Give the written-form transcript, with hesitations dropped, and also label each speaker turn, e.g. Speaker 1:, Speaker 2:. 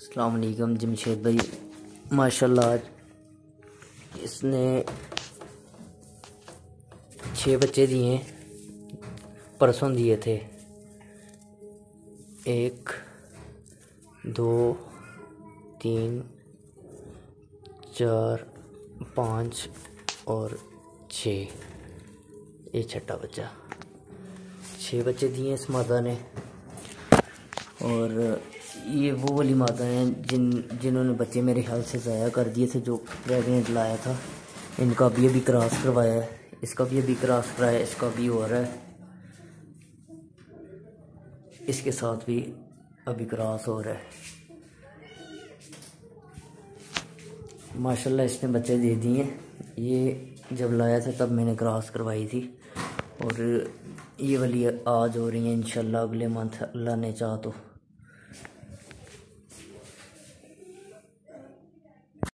Speaker 1: अस्सलाम वालेकुम जमशेद भाई, माशाल्लाह आज इसने 6 बच्चे दिए, परसों दिए थे। 1 2 3 4 5 और 6। ये छठा बच्चा। 6 बच्चे दिए इस मादा ने। और ये वो वाली माता हैं जिन्होंने बच्चे मेरे ख्याल से ज़ाया कर दिए थे, जो प्रेगनेंट लाया था। इनका भी अभी क्रॉस करवाया है, इसका भी अभी क्रॉस कराया, इसका भी हो रहा है, इसके साथ भी अभी क्रॉस हो रहा है। माशाल्लाह इसने बच्चे दे दिए। ये जब लाया था तब मैंने क्रॉस करवाई थी, और ये वाली आज हो रही है इंशाल्लाह अगले मंथ, अल्लाह ने चाहा तो।